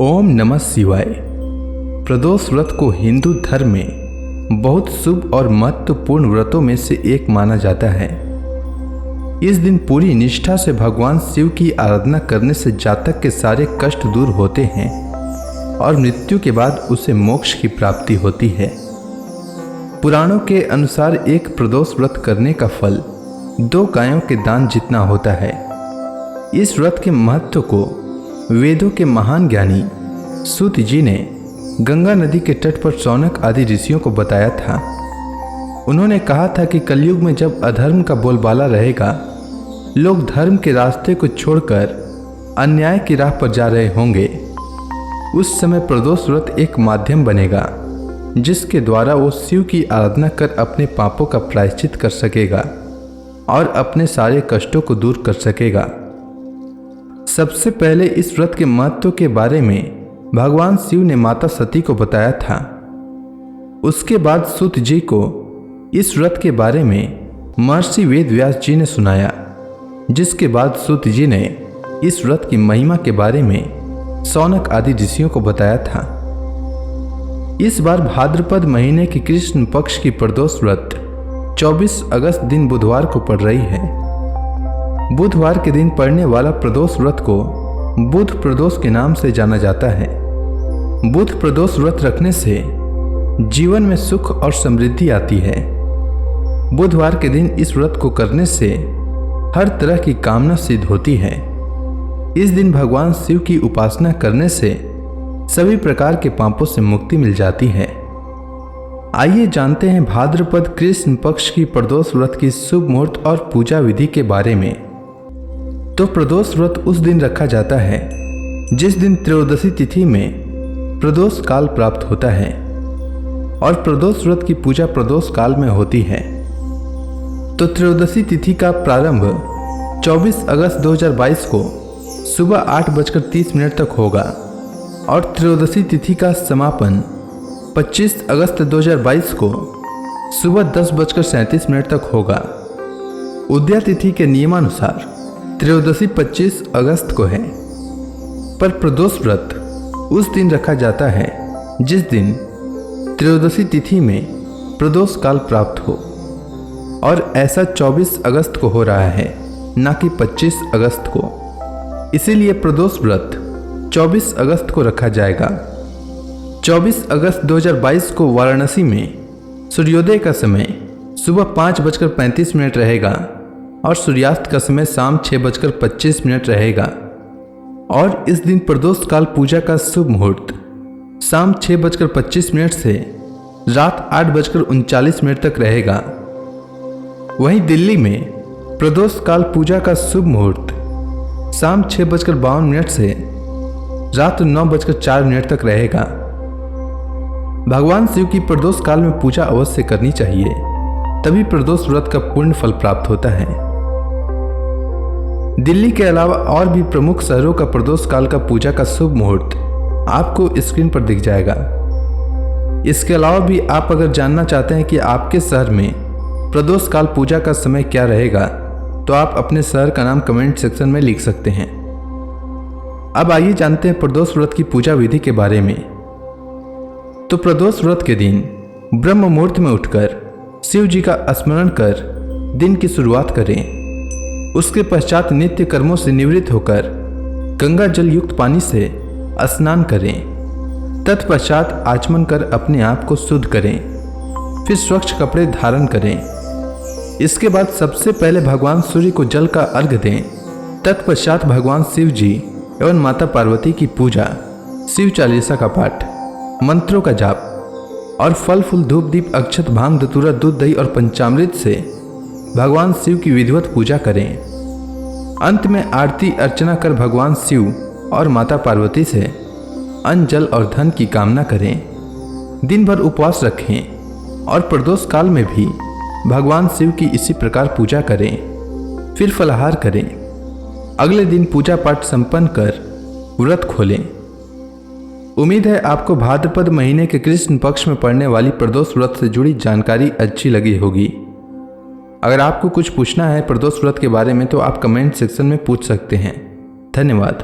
ओम नमः शिवाय। प्रदोष व्रत को हिंदू धर्म में बहुत शुभ और महत्वपूर्ण व्रतों में से एक माना जाता है। इस दिन पूरी निष्ठा से भगवान शिव की आराधना करने से जातक के सारे कष्ट दूर होते हैं और मृत्यु के बाद उसे मोक्ष की प्राप्ति होती है। पुराणों के अनुसार एक प्रदोष व्रत करने का फल 2 गायों के दान जितना होता है। इस व्रत के महत्व को वेदों के महान ज्ञानी सूत जी ने गंगा नदी के तट पर शौनक आदि ऋषियों को बताया था। उन्होंने कहा था कि कलयुग में जब अधर्म का बोलबाला रहेगा, लोग धर्म के रास्ते को छोड़कर अन्याय की राह पर जा रहे होंगे, उस समय प्रदोष व्रत एक माध्यम बनेगा जिसके द्वारा वो शिव की आराधना कर अपने पापों का प्रायश्चित कर सकेगा और अपने सारे कष्टों को दूर कर सकेगा। सबसे पहले इस व्रत के महत्व के बारे में भगवान शिव ने माता सती को बताया था। उसके बाद सूत जी को इस व्रत के बारे में महर्षि वेद व्यास जी ने सुनाया, जिसके बाद सूत जी ने इस व्रत की महिमा के बारे में शौनक आदि ऋषियों को बताया था। इस बार भाद्रपद महीने की कृष्ण पक्ष की प्रदोष व्रत 24 अगस्त दिन बुधवार को पड़ रही है। बुधवार के दिन पड़ने वाला प्रदोष व्रत को बुध प्रदोष के नाम से जाना जाता है। बुध प्रदोष व्रत रखने से जीवन में सुख और समृद्धि आती है। बुधवार के दिन इस व्रत को करने से हर तरह की कामना सिद्ध होती है। इस दिन भगवान शिव की उपासना करने से सभी प्रकार के पापों से मुक्ति मिल जाती है। आइए जानते हैं भाद्रपद कृष्ण पक्ष की प्रदोष व्रत की शुभ मुहूर्त और पूजा विधि के बारे में। तो प्रदोष व्रत उस दिन रखा जाता है जिस दिन त्रयोदशी तिथि में प्रदोष काल प्राप्त होता है और प्रदोष व्रत की पूजा प्रदोष काल में होती है। तो त्रयोदशी तिथि का प्रारंभ 24 अगस्त 2022 को सुबह 8:30 तक होगा और त्रयोदशी तिथि का समापन 25 अगस्त 2022 को सुबह 10:37 तक होगा। उदया तिथि के नियमानुसार त्रयोदशी 25 अगस्त को है, पर प्रदोष व्रत उस दिन रखा जाता है जिस दिन त्रयोदशी तिथि में प्रदोष काल प्राप्त हो, और ऐसा 24 अगस्त को हो रहा है, न कि 25 अगस्त को। इसीलिए प्रदोष व्रत 24 अगस्त को रखा जाएगा। 24 अगस्त 2022 को वाराणसी में सूर्योदय का समय सुबह 5:35 रहेगा और सूर्यास्त का समय शाम 6:25 रहेगा। और इस दिन प्रदोष काल पूजा का शुभ मुहूर्त शाम 6:25 से रात 8:39 तक रहेगा। वहीं दिल्ली में प्रदोष काल पूजा का शुभ मुहूर्त शाम 6:52 से रात 9:04 तक रहेगा। भगवान शिव की प्रदोष काल में पूजा अवश्य करनी चाहिए, तभी प्रदोष व्रत का पूर्ण फल प्राप्त होता है। दिल्ली के अलावा और भी प्रमुख शहरों का प्रदोष काल का पूजा का शुभ मुहूर्त आपको स्क्रीन पर दिख जाएगा। इसके अलावा भी आप अगर जानना चाहते हैं कि आपके शहर में प्रदोष काल पूजा का समय क्या रहेगा, तो आप अपने शहर का नाम कमेंट सेक्शन में लिख सकते हैं। अब आइए जानते हैं प्रदोष व्रत की पूजा विधि के बारे में। तो प्रदोष व्रत के दिन ब्रह्म मुहूर्त में उठकर शिव जी का स्मरण कर दिन की शुरुआत करें। उसके पश्चात नित्य कर्मों से निवृत्त होकर गंगा जल युक्त पानी से स्नान करें। तत्पश्चात आचमन कर अपने आप को शुद्ध करें, फिर स्वच्छ कपड़े धारण करें। इसके बाद सबसे पहले भगवान सूर्य को जल का अर्घ्य दें। तत्पश्चात भगवान शिव जी एवं माता पार्वती की पूजा, शिव चालीसा का पाठ, मंत्रों का जाप और फल फूल धूप दीप अक्षत भांग धतूरा दूध दही और पंचामृत से भगवान शिव की विधिवत पूजा करें। अंत में आरती अर्चना कर भगवान शिव और माता पार्वती से अन्न जल और धन की कामना करें। दिन भर उपवास रखें और प्रदोष काल में भी भगवान शिव की इसी प्रकार पूजा करें, फिर फलाहार करें। अगले दिन पूजा पाठ संपन्न कर व्रत खोलें। उम्मीद है आपको भाद्रपद महीने के कृष्ण पक्ष में पड़ने वाली प्रदोष व्रत से जुड़ी जानकारी अच्छी लगी होगी। अगर आपको कुछ पूछना है प्रदोष व्रत के बारे में तो आप कमेंट सेक्शन में पूछ सकते हैं। धन्यवाद।